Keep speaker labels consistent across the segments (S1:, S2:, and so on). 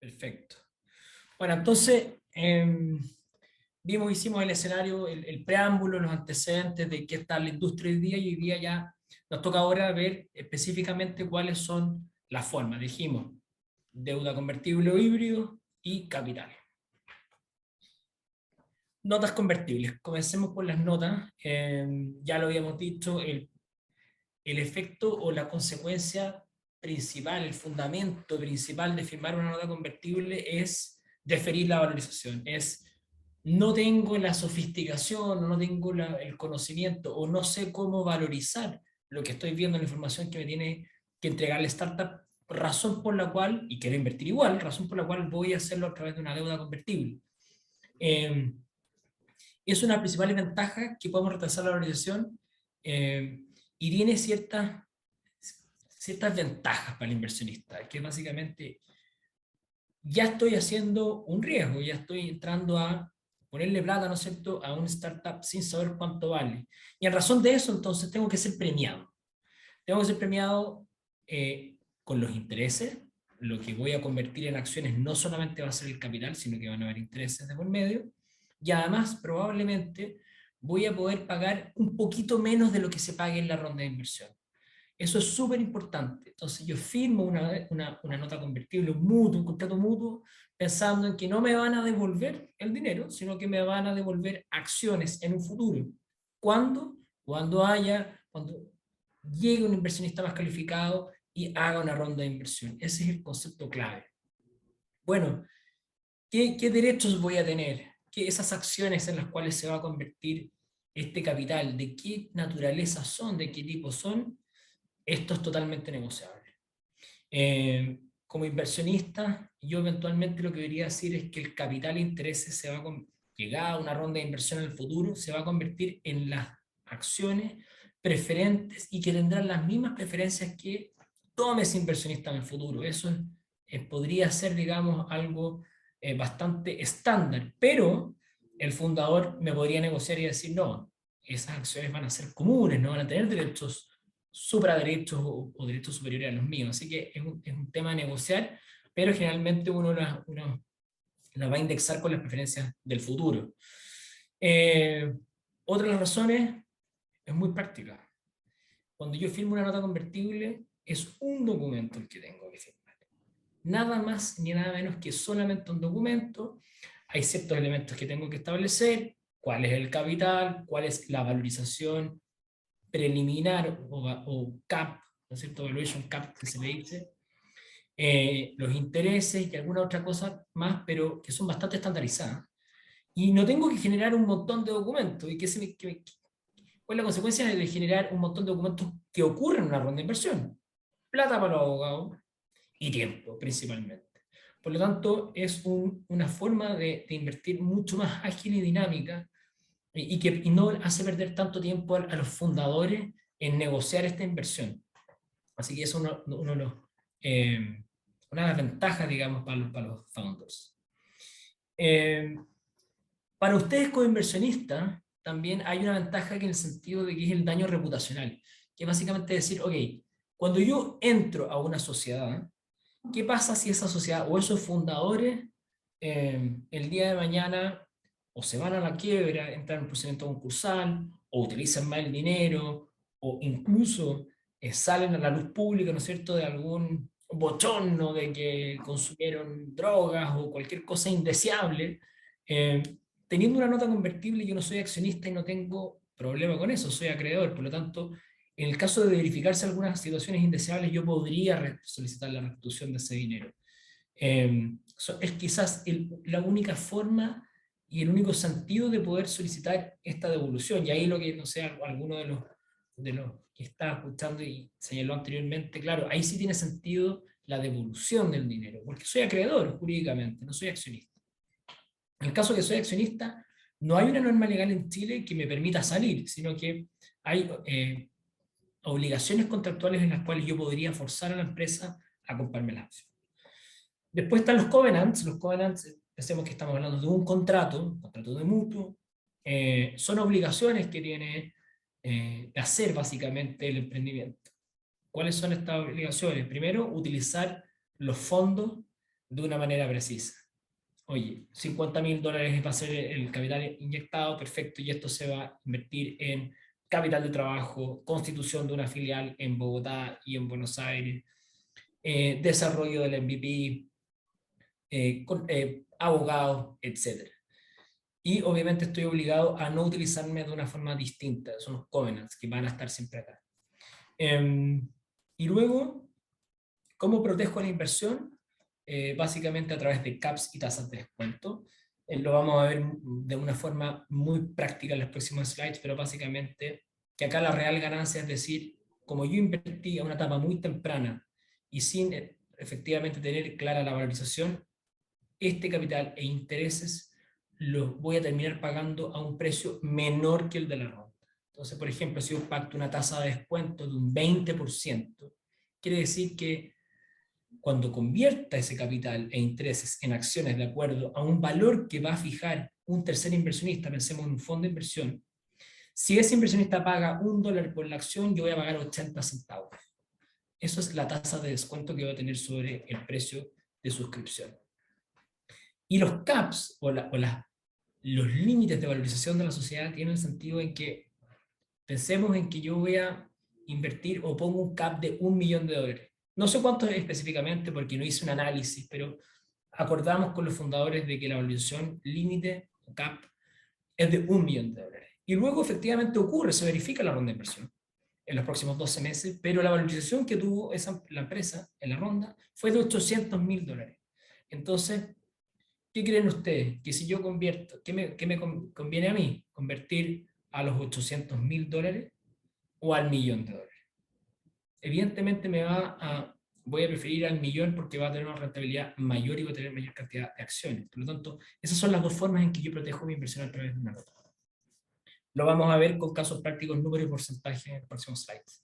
S1: Perfecto. Bueno, entonces, hicimos el escenario, el preámbulo, los antecedentes de qué está la industria hoy día, y hoy día ya nos toca ahora ver específicamente cuáles son las formas. Dijimos, deuda convertible o híbrido y capital. Notas convertibles. Comencemos por las notas. Ya lo habíamos dicho, el efecto o la consecuencia principal, el fundamento principal de firmar una nota convertible es deferir la valorización. No tengo la sofisticación, no tengo el conocimiento, o no sé cómo valorizar lo que estoy viendo en la información que me tiene que entregar la startup, razón por la cual, y quiero invertir igual, razón por la cual voy a hacerlo a través de una deuda convertible. Eh, es una principal ventaja que podemos retrasar la valorización, y tiene ciertas ventajas para el inversionista, que básicamente ya estoy haciendo un riesgo, ya estoy entrando a ponerle plata, ¿no es cierto?, a una startup sin saber cuánto vale. Y en razón de eso, entonces, tengo que ser premiado. Tengo que ser premiado con los intereses. Lo que voy a convertir en acciones no solamente va a ser el capital, sino que van a haber intereses de por medio. Y además, probablemente, voy a poder pagar un poquito menos de lo que se pague en la ronda de inversión. Eso es súper importante. Entonces yo firmo una nota convertible, un mutuo, un contrato mutuo, pensando en que no me van a devolver el dinero, sino que me van a devolver acciones en un futuro. ¿Cuándo? Cuando llegue un inversionista más calificado y haga una ronda de inversión. Ese es el concepto clave. Bueno, ¿qué derechos voy a tener? Esas acciones en las cuales se va a convertir este capital, ¿de qué naturaleza son? ¿De qué tipo son? Esto es totalmente negociable. Como inversionista, yo eventualmente lo que debería decir es que el capital de intereses llegada a una ronda de inversión en el futuro, se va a convertir en las acciones preferentes y que tendrán las mismas preferencias que tome ese inversionista en el futuro. Eso podría ser, digamos, algo bastante estándar, pero el fundador me podría negociar y decir, no, esas acciones van a ser comunes, no van a tener derechos supraderechos o derechos superiores a los míos. Así que es un tema a negociar, pero generalmente uno la va a indexar con las preferencias del futuro. Otra de las razones es muy práctica. Cuando yo firmo una nota convertible, es un documento el que tengo que firmar. Nada más ni nada menos que solamente un documento. Hay ciertos elementos que tengo que establecer: cuál es el capital, cuál es la valorización preliminar o CAP, ¿no es cierto? Valuation CAP, que se le dice, los intereses y alguna otra cosa más, pero que son bastante estandarizadas. Y no tengo que generar un montón de documentos. ¿Cuál es la consecuencia de generar un montón de documentos que ocurren en una ronda de inversión? Plata para los abogados y tiempo, principalmente. Por lo tanto, es una forma de invertir mucho más ágil y dinámica, y no hace perder tanto tiempo a los fundadores en negociar esta inversión. Así que eso es eh, una de las ventajas, digamos, para los founders. Eh, para ustedes como inversionistas, también hay una ventaja, que en el sentido de que es el daño reputacional, que básicamente es decir, ok, cuando yo entro a una sociedad, ¿qué pasa si esa sociedad o esos fundadores el día de mañana o se van a la quiebra, entran en un procedimiento concursal, o utilizan mal el dinero, o incluso salen a la luz pública, ¿no es cierto?, de algún bochorno de que consumieron drogas o cualquier cosa indeseable? eh, Teniendo una nota convertible, yo no soy accionista y no tengo problema con eso, soy acreedor. Por lo tanto, en el caso de verificarse algunas situaciones indeseables, yo podría solicitar la restitución de ese dinero. Es quizás la única forma y el único sentido de poder solicitar esta devolución. Y ahí lo que, no sé, alguno de los que estaba escuchando y señaló anteriormente, claro, ahí sí tiene sentido la devolución del dinero, porque soy acreedor jurídicamente, no soy accionista. En el caso que soy accionista, no hay una norma legal en Chile que me permita salir, sino que hay obligaciones contractuales en las cuales yo podría forzar a la empresa a comprarme las acciones. Después están los covenants. Los covenants, pensemos que estamos hablando de un contrato de mutuo. Son obligaciones que tiene que hacer básicamente el emprendimiento. ¿Cuáles son estas obligaciones? Primero, utilizar los fondos de una manera precisa. Oye, $50.000 va a ser el capital inyectado, perfecto, y esto se va a invertir en capital de trabajo, constitución de una filial en Bogotá y en Buenos Aires, desarrollo del MVP, abogados, etc. Y obviamente estoy obligado a no utilizarme de una forma distinta, son los covenants que van a estar siempre acá. Y luego, ¿cómo protejo la inversión? Básicamente a través de caps y tasas de descuento. Lo vamos a ver de una forma muy práctica en los próximos slides, pero básicamente que acá la real ganancia, es decir, como yo invertí a una etapa muy temprana y sin efectivamente tener clara la valorización, este capital e intereses los voy a terminar pagando a un precio menor que el de la ronda. Entonces, por ejemplo, si yo pacto una tasa de descuento de un 20%, quiere decir que cuando convierta ese capital e intereses en acciones de acuerdo a un valor que va a fijar un tercer inversionista, pensemos en un fondo de inversión, si ese inversionista paga $1 por la acción, yo voy a pagar 80 centavos. Eso es la tasa de descuento que voy a tener sobre el precio de suscripción. Y los caps los límites de valorización de la sociedad tienen el sentido en que pensemos en que yo voy a invertir o pongo un cap de $1.000.000. No sé cuánto es específicamente porque no hice un análisis, pero acordamos con los fundadores de que la valorización límite o cap es de $1.000.000. Y luego efectivamente ocurre, se verifica la ronda de inversión en los próximos 12 meses, pero la valorización que tuvo la empresa en la ronda fue de $800.000. Entonces, ¿qué creen ustedes? Que si yo convierto, ¿qué me conviene a mí? ¿Convertir a los $800.000 o al $1.000.000? Evidentemente voy a preferir al millón porque va a tener una rentabilidad mayor y va a tener mayor cantidad de acciones. Por lo tanto, esas son las dos formas en que yo protejo mi inversión a través de una nota. Lo vamos a ver con casos prácticos, número y porcentaje en los próximos slides.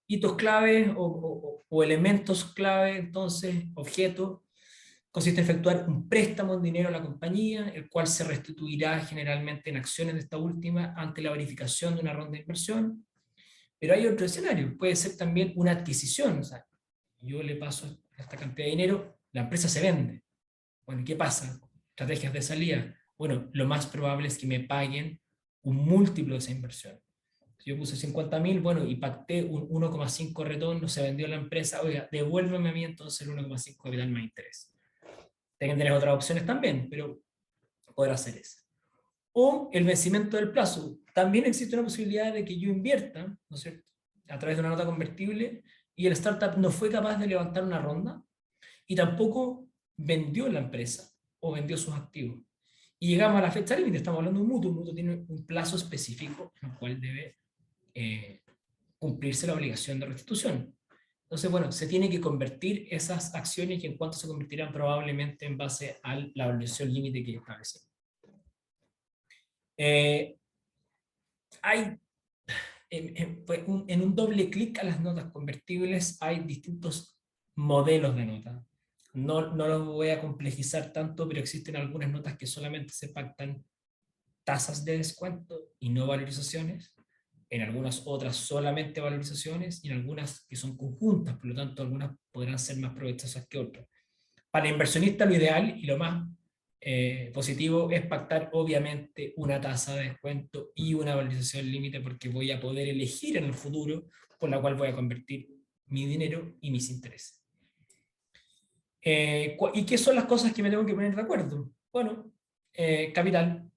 S1: Hitos clave o elementos clave, entonces, objetos, consiste en efectuar un préstamo en dinero a la compañía, el cual se restituirá generalmente en acciones de esta última ante la verificación de una ronda de inversión. Pero hay otro escenario, puede ser también una adquisición, o sea, yo le paso esta cantidad de dinero, la empresa se vende. Bueno, ¿qué pasa? Estrategias de salida. Bueno, lo más probable es que me paguen un múltiplo de esa inversión. Si yo puse 50.000, bueno, y pacté un 1,5 retorno, se vendió la empresa, oiga, devuélveme a mí entonces el 1,5 capital más interés. Tienen que tener otras opciones también, pero podrá hacer eso. O el vencimiento del plazo. También existe una posibilidad de que yo invierta, ¿no es cierto?, a través de una nota convertible y el startup no fue capaz de levantar una ronda y tampoco vendió la empresa o vendió sus activos. Y llegamos a la fecha límite, estamos hablando de un mutuo tiene un plazo específico en el cual debe cumplirse la obligación de restitución. Entonces, bueno, se tiene que convertir esas acciones y en cuánto se convertirán probablemente en base a la valoración límite que establecemos. Hay en un doble clic a las notas convertibles hay distintos modelos de nota. No los voy a complejizar tanto, pero existen algunas notas que solamente se pactan tasas de descuento y no valorizaciones, en algunas otras solamente valorizaciones y en algunas que son conjuntas, por lo tanto algunas podrán ser más provechosas que otras. Para el inversionista lo ideal y lo más positivo es pactar obviamente una tasa de descuento y una valorización límite porque voy a poder elegir en el futuro por la cual voy a convertir mi dinero y mis intereses. ¿Y qué son las cosas que me tengo que poner de acuerdo? Bueno, capital,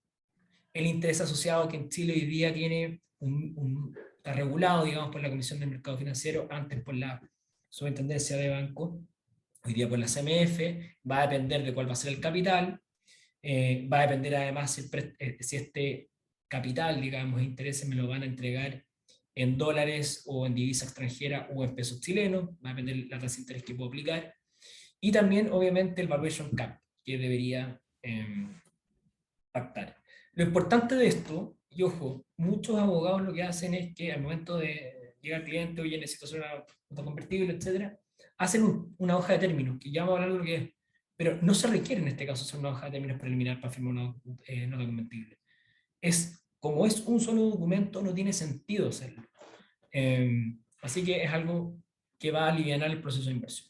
S1: el interés asociado que en Chile hoy día tiene está regulado, digamos, por la Comisión del Mercado Financiero, antes por la Superintendencia de Banco, hoy día por la CMF, va a depender de cuál va a ser el capital, va a depender además si este capital, digamos, intereses me lo van a entregar en dólares o en divisa extranjera o en pesos chilenos, va a depender la tasa de interés que puedo aplicar, y también obviamente el valuation cap que debería pactar. Lo importante de esto, y ojo, muchos abogados lo que hacen es que al momento de llegar al cliente, oye, necesito hacer una nota convertible, etcétera, hacen una hoja de términos, que ya vamos a hablar de lo que es, pero no se requiere en este caso hacer una hoja de términos preliminar para firmar una nota convertible. Como es un solo documento, no tiene sentido hacerlo. Así que es algo que va a aliviar el proceso de inversión.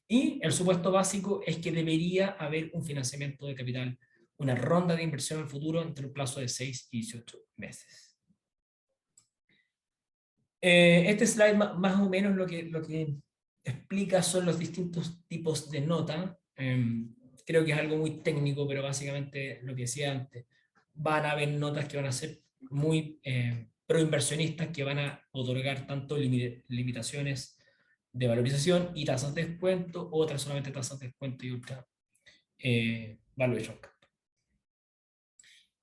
S1: Y el supuesto básico es que debería haber un financiamiento de capital, una ronda de inversión en el futuro entre un plazo de 6 y 18 meses. Este slide más o menos lo que explica son los distintos tipos de nota. Creo que es algo muy técnico, pero básicamente lo que decía antes, van a haber notas que van a ser muy proinversionistas, que van a otorgar tanto limitaciones de valorización y tasas de descuento, otras solamente tasas de descuento y otra valuation cap.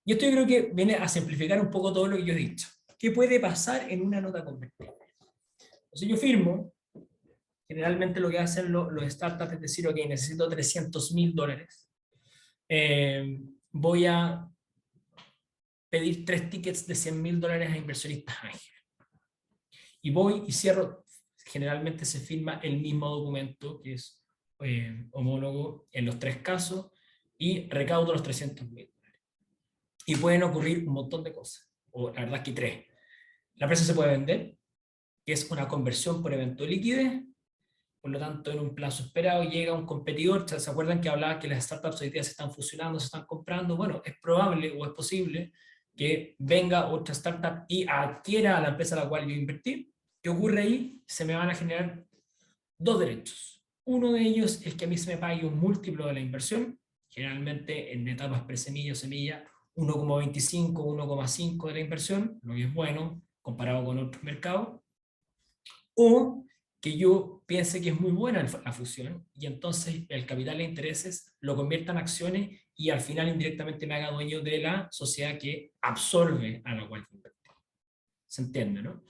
S1: Y esto yo creo que viene a simplificar un poco todo lo que yo he dicho. ¿Qué puede pasar en una nota convertible? Entonces yo firmo, generalmente lo que hacen los startups es decir, ok, necesito $300.000. Voy a pedir 3 tickets de $100.000 a inversionistas ángeles. Y voy y cierro, generalmente se firma el mismo documento, que es homólogo en los 3 casos, y recaudo los $300.000. Y pueden ocurrir un montón de cosas, o la verdad es que 3. La empresa se puede vender, que es una conversión por evento de liquidez, por lo tanto, en un plazo esperado llega un competidor. ¿Se acuerdan que hablaba que las startups hoy día se están fusionando, se están comprando? Bueno, es probable o es posible que venga otra startup y adquiera a la empresa a la cual yo invertí. ¿Qué ocurre ahí? Se me van a generar 2 derechos. Uno de ellos es que a mí se me pague un múltiplo de la inversión, generalmente en etapas presemilla o semilla, 1,25, 1,5 de la inversión, lo que es bueno comparado con otros mercados. O que yo piense que es muy buena la fusión y entonces el capital de intereses lo convierta en acciones y al final indirectamente me haga dueño de la sociedad que absorbe a la cual invertí. ¿Se entiende, no?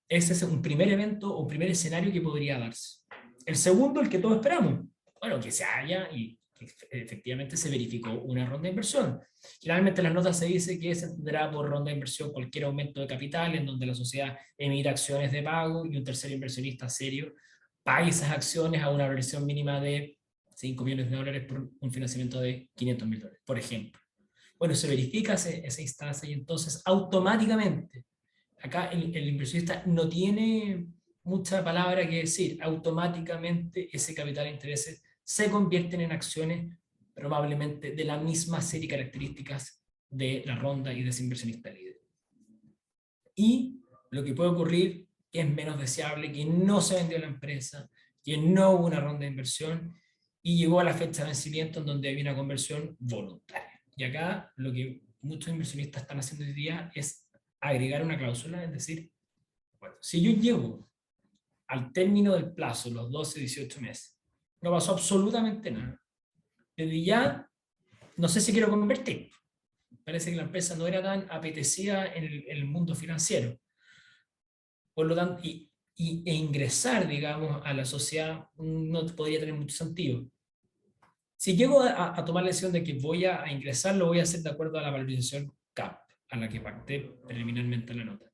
S1: Ese es un primer evento o un primer escenario que podría darse. El segundo, el que todos esperamos. Bueno, que se haya y que efectivamente se verificó una ronda de inversión. Generalmente en las notas se dice que se tendrá por ronda de inversión cualquier aumento de capital en donde la sociedad emite acciones de pago y un tercer inversionista serio pague esas acciones a una versión mínima de $5 millones por un financiamiento de $500.000, por ejemplo. Bueno, se verifica esa instancia y entonces automáticamente, acá el inversionista no tiene mucha palabra que decir, automáticamente ese capital de intereses se convierten en acciones probablemente de la misma serie de características de la ronda y de ese inversionista líder. Y lo que puede ocurrir, que es menos deseable, que no se vendió la empresa, que no hubo una ronda de inversión y llegó a la fecha de vencimiento en donde había una conversión voluntaria. Y acá lo que muchos inversionistas están haciendo hoy día es agregar una cláusula, es decir, bueno, si yo llego al término del plazo, los 12, 18 meses, no pasó absolutamente nada, desde ya no sé si quiero convertir. Parece que la empresa no era tan apetecida en el mundo financiero. Por lo tanto, e ingresar, digamos, a la sociedad no podría tener mucho sentido. Si llego a tomar la decisión de que voy a ingresar, lo voy a hacer de acuerdo a la valorización CAP, a la que pacté preliminarmente en la nota.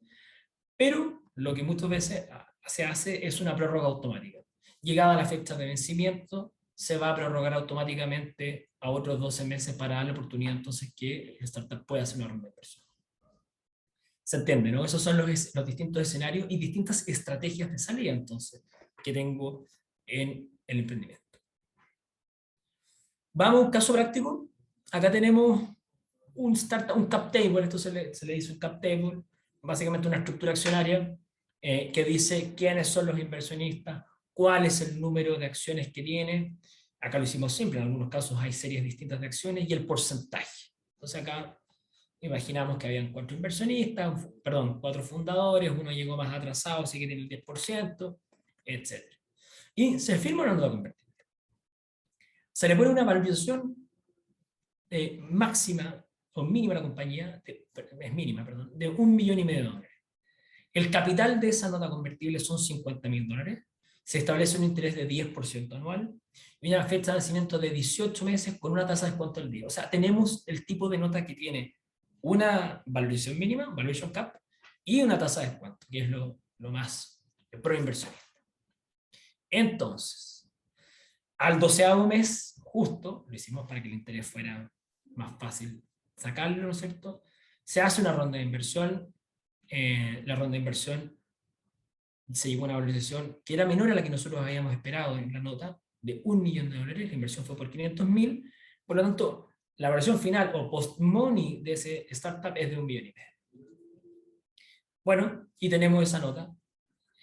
S1: Pero lo que muchas veces se hace es una prórroga automática. Llegada la fecha de vencimiento, se va a prorrogar automáticamente a otros 12 meses para dar la oportunidad entonces que el startup pueda hacer una ronda de inversión. ¿Se entiende, no? Esos son los distintos escenarios y distintas estrategias de salida, entonces, que tengo en el emprendimiento. Vamos a un caso práctico. Acá tenemos un cap table, esto se le dice un cap table, básicamente una estructura accionaria que dice quiénes son los inversionistas, cuál es el número de acciones que tienen. Acá lo hicimos simple, en algunos casos hay series distintas de acciones y el porcentaje. Entonces acá imaginamos que habían 4 inversionistas, perdón, 4 fundadores, uno llegó más atrasado, así que tiene el 10%, etc. Y se firma una nota convertible. Se le pone una valorización máxima o mínima a la compañía, es mínima, perdón, de $1,5 millones. El capital de esa nota convertible son $50.000. Se establece un interés de 10% anual y una fecha de vencimiento de 18 meses con una tasa de descuento al día. O sea, tenemos el tipo de nota que tiene una valorización mínima, valuation cap, y una tasa de descuento, que es lo más pro inversión. Entonces, al 12º mes, justo, lo hicimos para que el interés fuera más fácil sacarlo, ¿no es cierto? Se hace una ronda de inversión. La ronda de inversión se llegó a una valorización que era menor a la que nosotros habíamos esperado en la nota, de $1.000.000, la inversión fue por 500.000, por lo tanto, la valoración final o post-money de ese startup es de 1.500.000. Bueno, y tenemos esa nota,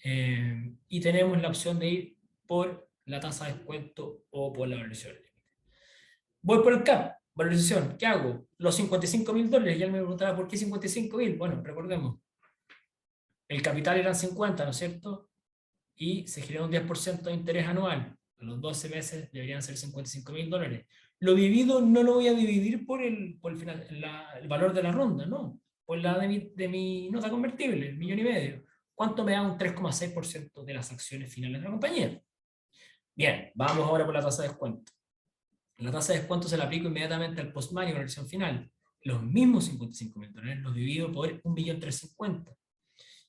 S1: y tenemos la opción de ir por la tasa de descuento o por la valorización. Voy por el CAP, valorización, ¿qué hago? Los $55.000, y él me preguntaba, ¿por qué 55.000? Bueno, recordemos, el capital eran 50, ¿no es cierto? Y se genera un 10% de interés anual. A los 12 meses deberían ser $55.000. Lo divido, no lo voy a dividir por el valor de la ronda, no, por la de mi nota convertible, 1.500.000. ¿Cuánto me da un 3,6% de las acciones finales de la compañía? Bien, vamos ahora por la tasa de descuento. La tasa de descuento se la aplico inmediatamente al post-money con la versión final. Los mismos $55.000 los divido por 1.350.000,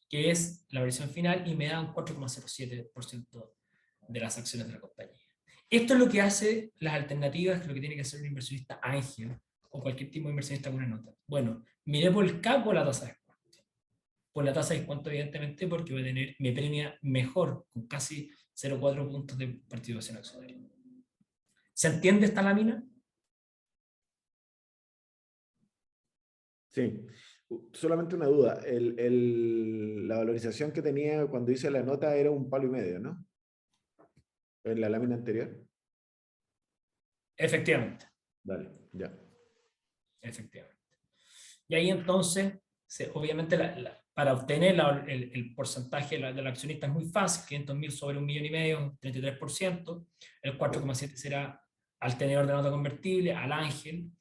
S1: que es la versión final, y me da un 4,07% de las acciones de la compañía. Esto es lo que hace las alternativas, que es lo que tiene que hacer un inversionista ángel o cualquier tipo de inversionista con una nota. Bueno, miré por el CAP o la tasa de descuento. Por la tasa de descuento, evidentemente, porque voy a tener, me premia mejor, con casi 0,4 puntos de participación accionaria. ¿Se entiende esta lámina?
S2: Sí. Solamente una duda. La valorización que tenía cuando hice la nota era 1,5 palos, ¿no? En la lámina anterior.
S1: Efectivamente.
S2: Dale, ya.
S1: Efectivamente. Y ahí entonces, obviamente, para obtener el porcentaje del accionista es muy fácil: 500.000 sobre 1.500.000, 33%, el 4,7 será al tenedor de nota convertible, al ángel,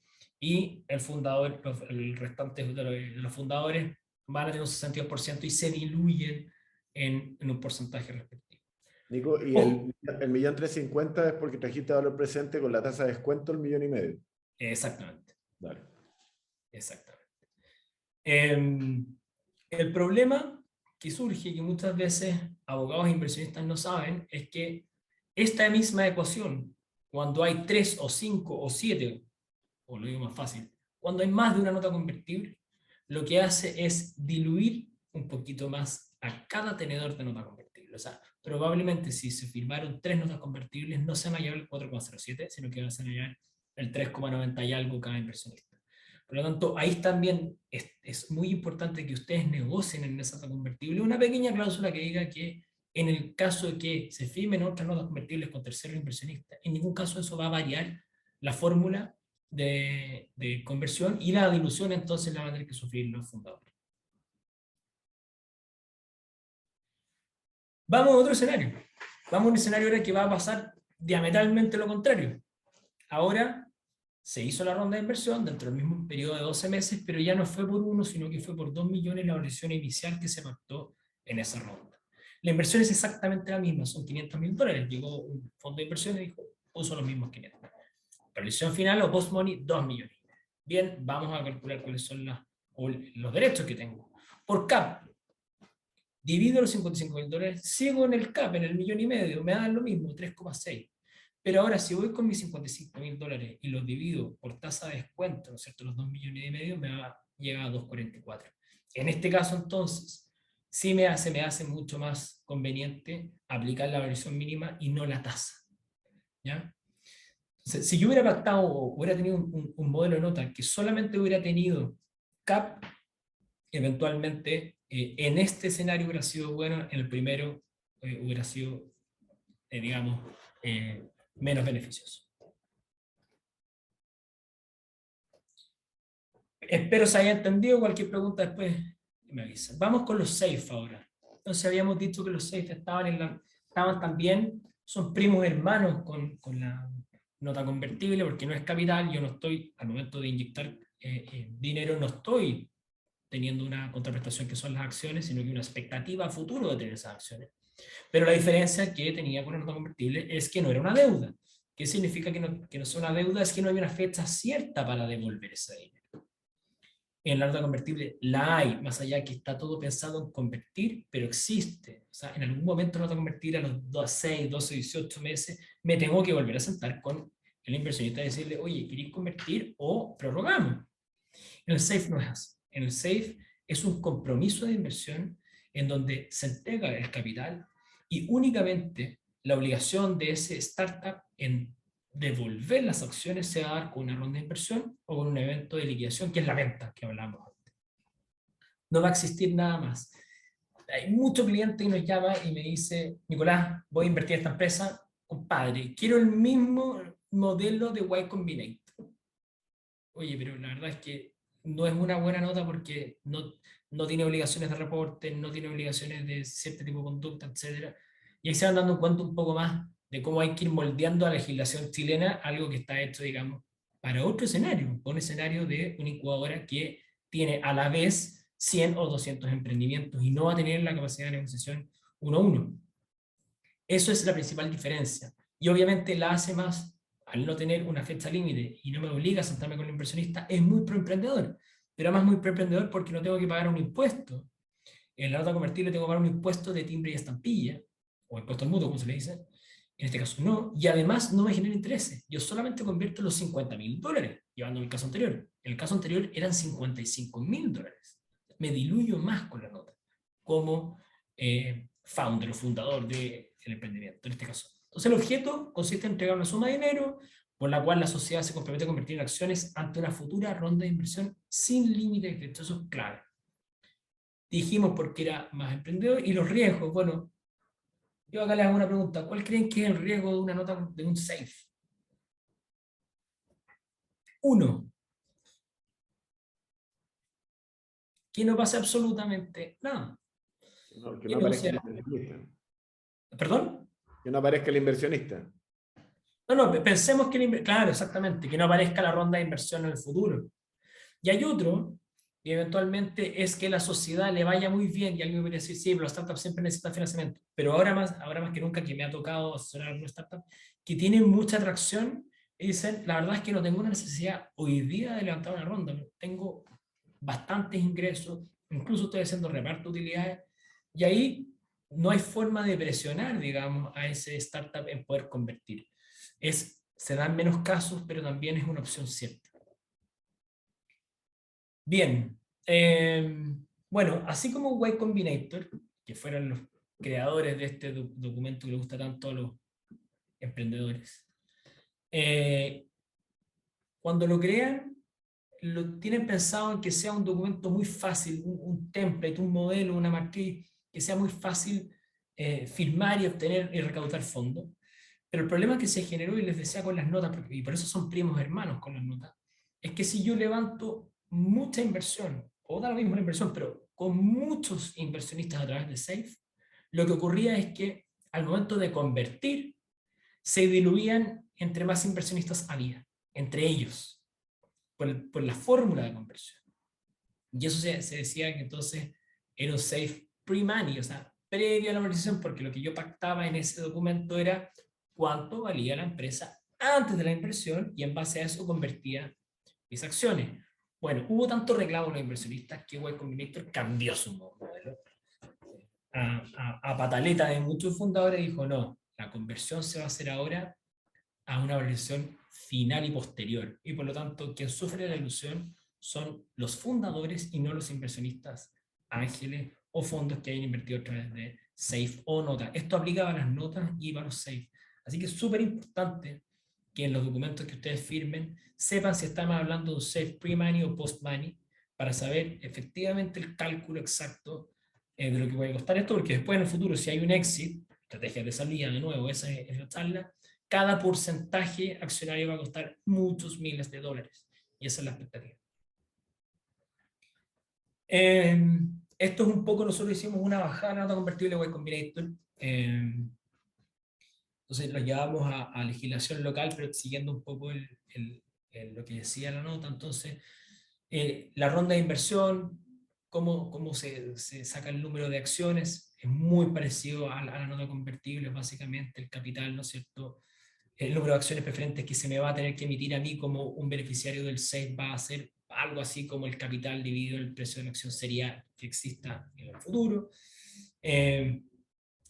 S1: y el fundador, el restante de los fundadores van a tener un 62% y se diluyen en un porcentaje respectivo.
S2: Nico, y
S1: Ojo,
S2: el 1.350.000 es porque trajiste valor presente con la tasa de descuento el 1,5 millones.
S1: exactamente,
S2: Dale.
S1: exactamente. El problema que surge, que muchas veces abogados e inversionistas no saben, es que esta misma ecuación, cuando hay 3 o 5 o 7, o lo digo más fácil, cuando hay más de una nota convertible, lo que hace es diluir un poquito más a cada tenedor de nota convertible. O sea, probablemente si se firmaron 3 notas convertibles, no se van a llevar el 4,07, sino que van a llevar el 3,90 y algo cada inversionista. Por lo tanto, ahí también es muy importante que ustedes negocien en esa nota convertible una pequeña cláusula que diga que en el caso de que se firmen otras notas convertibles con terceros inversionistas, en ningún caso eso va a variar la fórmula de conversión, y la dilución entonces la van a tener que sufrir los fundadores. Vamos a otro escenario. Vamos a un escenario ahora que va a pasar diametralmente lo contrario. Ahora se hizo la ronda de inversión dentro del mismo periodo de 12 meses, pero ya no fue por 1, sino que fue por 2 millones la valorización inicial que se pactó en esa ronda. La inversión es exactamente la misma, son $500.000. Llegó un fondo de inversión y dijo, puso los mismos 500. Valorización final o post-money, 2 millones. Bien, vamos a calcular cuáles son los derechos que tengo. Por CAP, divido los $55.000, sigo en el CAP, en el 1.500.000, me dan lo mismo, 3,6. Pero ahora, si voy con mis $55.000 y los divido por tasa de descuento, ¿no es cierto?, los 2,5 millones, llega a 2,44. En este caso, entonces, sí me hace mucho más conveniente aplicar la variación mínima y no la tasa. ¿Ya? Entonces, si yo hubiera pactado o hubiera tenido un modelo de nota que solamente hubiera tenido CAP, eventualmente en este escenario hubiera sido bueno, en el primero hubiera sido, digamos, menos beneficioso. Espero se haya entendido. Cualquier pregunta después me avisan. Vamos con los SAFE ahora. Entonces habíamos dicho que los SAFE estaban también, son primos hermanos con la nota convertible, porque no es capital. Yo no estoy, al momento de inyectar dinero, no estoy teniendo una contraprestación que son las acciones, sino que una expectativa a futuro de tener esas acciones. Pero la diferencia que tenía con la nota convertible es que no era una deuda. ¿Qué significa que no sea una deuda? Es que no hay una fecha cierta para devolver ese dinero. En la nota convertible la hay, más allá que está todo pensado en convertir, pero existe. O sea, en algún momento la nota convertible a los 6, 12, 18 meses, me tengo que volver a sentar con el inversionista y decirle, oye, ¿queréis convertir o prorrogamos? En el SAFE no es así. En el SAFE es un compromiso de inversión en donde se entrega el capital y únicamente la obligación de ese startup en devolver las acciones se va a dar con una ronda de inversión o con un evento de liquidación, que es la venta que hablamos antes. No va a existir nada más. Hay muchos clientes que nos llama y me dice, Nicolás, voy a invertir en esta empresa, compadre, quiero el mismo modelo de Y Combinator. Oye, pero la verdad es que no es una buena nota porque no tiene obligaciones de reporte, no tiene obligaciones de cierto tipo de conducta, etcétera. Y ahí se van dando cuenta un poco más de cómo hay que ir moldeando a la legislación chilena algo que está hecho, digamos, para otro escenario, un escenario de una incubadora que tiene a la vez 100 o 200 emprendimientos y no va a tener la capacidad de negociación uno a uno. Eso es la principal diferencia. Y obviamente la hace más, al no tener una fecha límite y no me obliga a sentarme con el inversionista, es muy proemprendedor. Pero además muy proemprendedor porque no tengo que pagar un impuesto. En la nota convertible tengo que pagar un impuesto de timbre y estampilla, o impuesto al mutuo, como se le dice. En este caso no. Y además no me genera intereses. Yo solamente convierto los $50.000, llevando el caso anterior. En el caso anterior eran $55.000. Me diluyo más con la nota, como founder o fundador del emprendimiento, en este caso. Entonces el objeto consiste en entregar una suma de dinero por la cual la sociedad se compromete a convertir en acciones ante una futura ronda de inversión sin límite de crédito. Eso es clave. Dijimos porque era más emprendedor y los riesgos. Bueno, yo acá les hago una pregunta. ¿Cuál creen que es el riesgo de una nota de un SAFE? Uno, que no pase absolutamente nada.
S2: Que
S1: Que
S2: no
S1: no
S2: aparezca el
S1: sea...
S2: inversionista.
S1: ¿Perdón?
S2: Que no aparezca el inversionista.
S1: No, pensemos que, claro, exactamente, que no aparezca la ronda de inversión en el futuro. Y hay otro, y eventualmente es que la sociedad le vaya muy bien, y alguien me puede decir, sí, pero las startups siempre necesitan financiamiento, pero ahora más que nunca que me ha tocado asesorar a una startup que tiene mucha atracción, y dicen, la verdad es que no tengo una necesidad hoy día de levantar una ronda, tengo bastantes ingresos, incluso estoy haciendo reparto de utilidades, y ahí no hay forma de presionar, digamos, a ese startup en poder convertir. Se dan menos casos, pero también es una opción cierta. Bien, bueno, así como Y Combinator, que fueron los creadores de este documento que le gusta tanto a los emprendedores, cuando lo crean, lo tienen pensado en que sea un documento muy fácil, un template, un modelo, una matriz, que sea muy fácil firmar y obtener y recaudar fondos. Pero el problema que se generó, y les decía con las notas, y por eso son primos hermanos con las notas, es que si yo levanto mucha inversión, o da lo mismo la inversión, pero con muchos inversionistas a través de SAFE, lo que ocurría es que al momento de convertir, se diluían entre más inversionistas había, entre ellos, por la fórmula de conversión. Y eso se decía que entonces era un SAFE pre-money, o sea, previo a la valorización, porque lo que yo pactaba en ese documento era cuánto valía la empresa antes de la inversión y en base a eso convertía mis acciones. Bueno, hubo tanto reclamo de los inversionistas que Y Combinator cambió su modelo. A pataleta de muchos fundadores dijo, no, la conversión se va a hacer ahora a una valorización final y posterior. Y por lo tanto, quien sufre la ilusión son los fundadores y no los inversionistas ángeles o fondos que hayan invertido a través de SAFE o nota. Esto aplica para las notas y para los SAFE. Así que es súper importante que en los documentos que ustedes firmen sepan si estamos hablando de un SAFE pre-money o post-money para saber efectivamente el cálculo exacto de lo que puede costar esto, porque después en el futuro, si hay un exit, estrategias de salida, de nuevo, esa es la charla, cada porcentaje accionario va a costar muchos miles de dólares. Y esa es la expectativa. Esto es un poco, nosotros hicimos una bajada de la nota convertible Y Combinator. Entonces lo llevamos a legislación local, pero siguiendo un poco lo que decía la nota. Entonces, la ronda de inversión, cómo se saca el número de acciones, es muy parecido a la nota convertible, básicamente el capital, ¿no es cierto? El número de acciones preferentes que se me va a tener que emitir a mí como un beneficiario del SAFE va a ser algo así como el capital dividido el precio de la acción sería que exista en el futuro.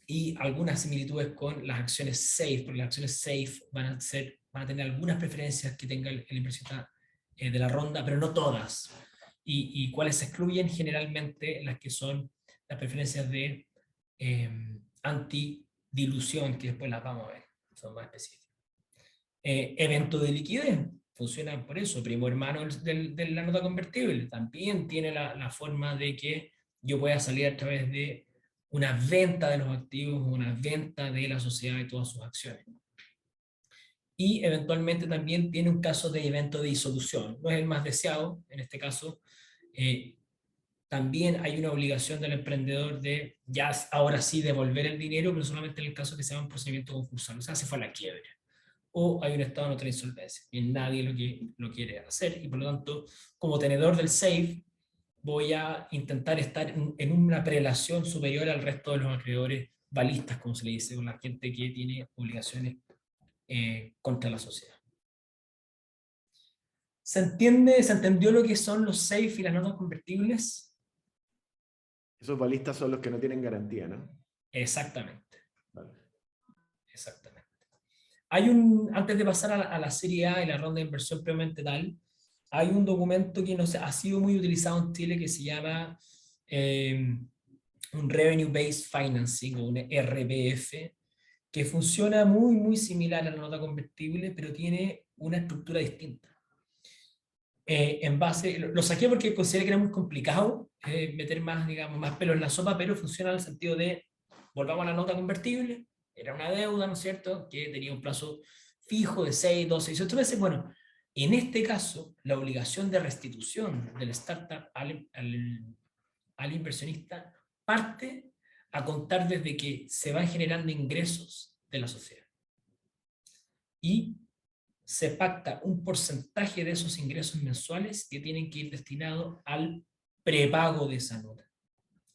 S1: Y algunas similitudes con las acciones SAFE, porque las acciones SAFE van a tener algunas preferencias que tenga el inversionista de la ronda, pero no todas. Y cuáles se excluyen generalmente las que son las preferencias de antidilución, que después las vamos a ver, son más específicas. Evento de liquidez, funcionan por eso, primo hermano de la nota convertible, también tiene la forma de que yo pueda salir a través de una venta de los activos, una venta de la sociedad y todas sus acciones. Y eventualmente también tiene un caso de evento de disolución, no es el más deseado, en este caso también hay una obligación del emprendedor de ya ahora sí devolver el dinero, pero solamente en el caso que sea un procedimiento concursal, o sea, se fue a la quiebra, o hay un estado de notarial insolvencia, y nadie lo quiere hacer, y por lo tanto, como tenedor del SAFE, voy a intentar estar en una prelación superior al resto de los acreedores balistas, como se le dice, con la gente que tiene obligaciones contra la sociedad. ¿Se entendió lo que son los SAFE y las notas convertibles?
S2: Esos balistas son los que no tienen garantía, ¿no?
S1: Exactamente.
S2: Vale.
S1: Exactamente. Antes de pasar a la serie A y la ronda de inversión previamente tal, hay un documento que no sé, ha sido muy utilizado en Chile que se llama un Revenue Based Financing o un RBF, que funciona muy, muy similar a la nota convertible, pero tiene una estructura distinta. Lo saqué porque consideré que era muy complicado meter más, digamos, más pelo en la sopa, pero funciona en el sentido de, volvamos a la nota convertible, era una deuda, ¿no es cierto?, que tenía un plazo fijo de 6, 12, 18 meses. Bueno, en este caso, la obligación de restitución del startup al inversionista parte a contar desde que se van generando ingresos de la sociedad. Y se pacta un porcentaje de esos ingresos mensuales que tienen que ir destinados al prepago de esa nota.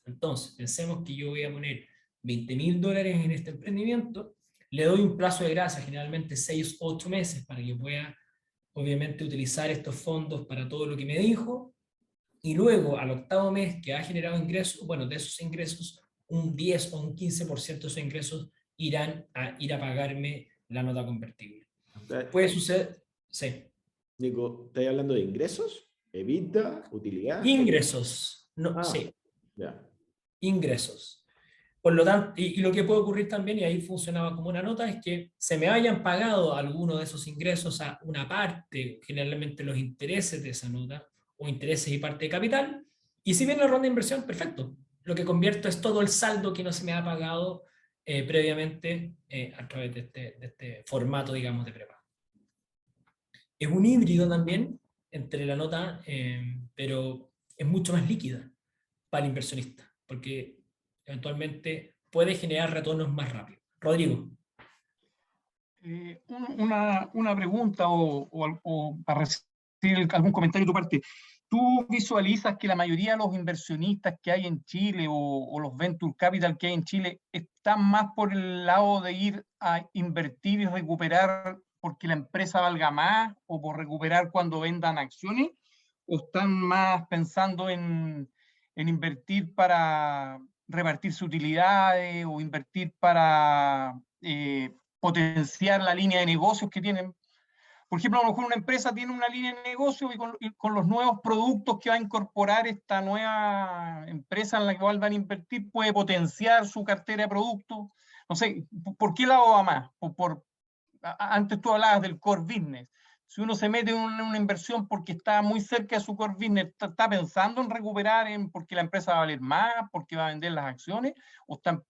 S1: Entonces, pensemos que yo voy a poner $20.000 en este emprendimiento, le doy un plazo de gracia, generalmente 6 o 8 meses, para que pueda, obviamente, utilizar estos fondos para todo lo que me dijo, y luego, al octavo mes que ha generado ingresos, bueno, de esos ingresos, un 10 o un 15% de esos ingresos irán a ir a pagarme la nota convertible. Puede suceder, sí.
S2: Nico, ¿estáis hablando de ingresos? ¿EBITDA? ¿Utilidad?
S1: Ingresos, no, sí,
S2: Ya.
S1: ingresos. Por lo tanto, y lo que puede ocurrir también, y ahí funcionaba como una nota, es que se me hayan pagado alguno de esos ingresos a una parte, generalmente los intereses de esa nota, o intereses y parte de capital, y si viene la ronda de inversión, perfecto. Lo que convierto es todo el saldo que no se me ha pagado previamente a través de este formato, digamos, de prepago. Es un híbrido también entre la nota, pero es mucho más líquida para el inversionista, porque eventualmente puede generar retornos más rápido. Rodrigo.
S3: Una pregunta o para recibir algún comentario de tu parte. ¿Tú visualizas que la mayoría de los inversionistas que hay en Chile o los venture capital que hay en Chile están más por el lado de ir a invertir y recuperar porque la empresa valga más o por recuperar cuando vendan acciones? ¿O están más pensando en invertir para repartirse utilidades o invertir para potenciar la línea de negocios que tienen? Por ejemplo, a lo mejor una empresa tiene una línea de negocio y con los nuevos productos que va a incorporar esta nueva empresa en la que van a invertir, puede potenciar su cartera de productos. No sé, ¿por qué lado va más? Antes tú hablabas del core business. Si uno se mete en una inversión porque está muy cerca de su core business, ¿está pensando en recuperar porque la empresa va a valer más, porque va a vender las acciones? ¿O están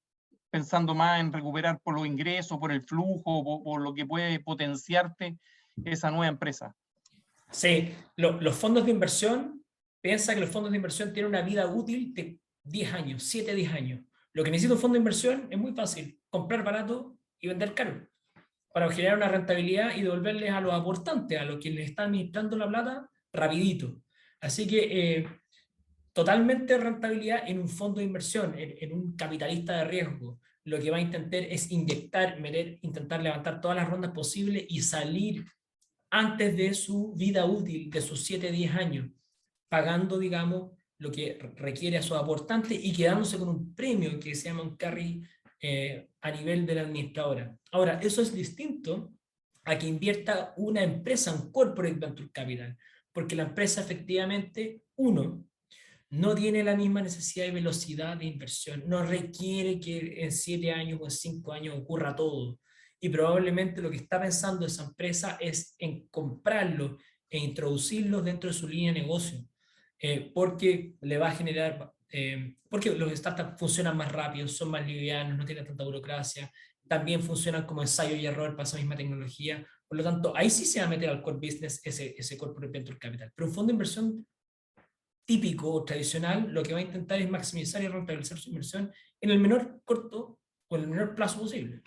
S3: pensando más en recuperar por los ingresos, por el flujo, por lo que puede potenciarte esa nueva empresa?
S1: Sí, los fondos de inversión, piensa que los fondos de inversión tienen una vida útil de 10 años, 7, 10 años. Lo que necesita un fondo de inversión es muy fácil, comprar barato y vender caro, para generar una rentabilidad y devolverles a los aportantes, a los que les están administrando la plata, rapidito. Así que totalmente rentabilidad en un fondo de inversión, en un capitalista de riesgo. Lo que va a intentar es inyectar, intentar levantar todas las rondas posibles y salir antes de su vida útil, de sus 7, 10 años, pagando, digamos, lo que requiere a sus aportantes y quedándose con un premio que se llama un carry a nivel de la administradora. Ahora, eso es distinto a que invierta una empresa, un corporate venture capital, porque la empresa efectivamente, uno, no tiene la misma necesidad de velocidad de inversión, no requiere que en 7 años o en 5 años ocurra todo. Y probablemente lo que está pensando esa empresa es en comprarlo e introducirlos dentro de su línea de negocio, porque le va a generar, porque los startups funcionan más rápido, son más livianos, no tienen tanta burocracia, también funcionan como ensayo y error para esa misma tecnología. Por lo tanto, ahí sí se va a meter al core business ese corporate venture capital. Pero un fondo de inversión típico o tradicional lo que va a intentar es maximizar y rentabilizar su inversión en el menor corto o en el menor plazo posible.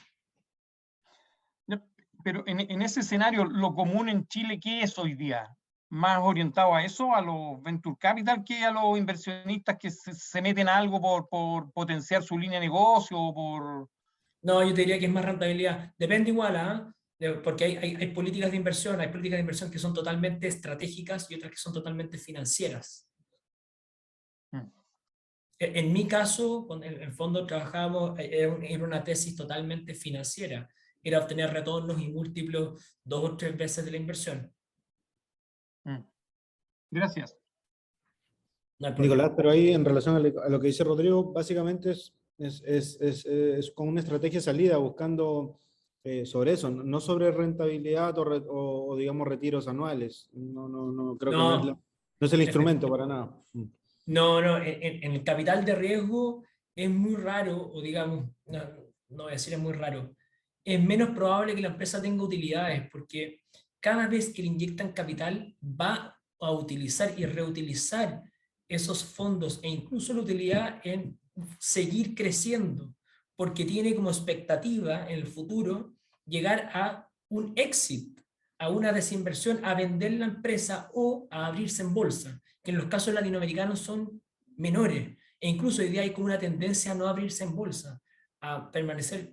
S3: Pero en ese escenario, lo común en Chile, ¿qué es hoy día? ¿Más orientado a eso, a los venture capital, que a los inversionistas que se meten a algo por potenciar su línea de negocio o por...
S1: No, yo te diría que es más rentabilidad. Depende igual, ¿ah? Porque hay políticas de inversión que son totalmente estratégicas y otras que son totalmente financieras. En mi caso, en el fondo trabajábamos, era una tesis totalmente financiera, era obtener retornos y múltiplos 2 o 3 veces de la inversión.
S3: Gracias.
S1: No hay problema.
S2: Nicolás, pero ahí en relación a lo que dice Rodrigo, básicamente es con una estrategia de salida, buscando sobre eso, no sobre rentabilidad o, digamos retiros anuales. No creo que no es el instrumento para nada.
S1: No, en el capital de riesgo es muy raro, o digamos, no voy a decir es muy raro, es menos probable que la empresa tenga utilidades, porque cada vez que le inyectan capital va a utilizar y reutilizar esos fondos e incluso la utilidad en seguir creciendo, porque tiene como expectativa en el futuro llegar a un exit, a una desinversión, a vender la empresa o a abrirse en bolsa, que en los casos latinoamericanos son menores, e incluso hoy día hay como una tendencia a no abrirse en bolsa, a permanecer,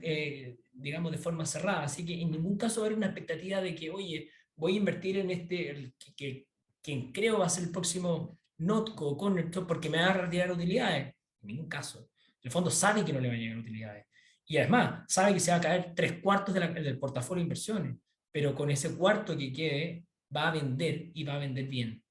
S1: digamos, de forma cerrada, así que en ningún caso va a haber una expectativa de que, oye, voy a invertir en que creo va a ser el próximo Notco o Conector porque me va a retirar utilidades, en ningún caso. El fondo sabe que no le va a llegar utilidades, y además sabe que se va a caer 3/4 del portafolio de inversiones, pero con ese cuarto que quede va a vender y va a vender bien.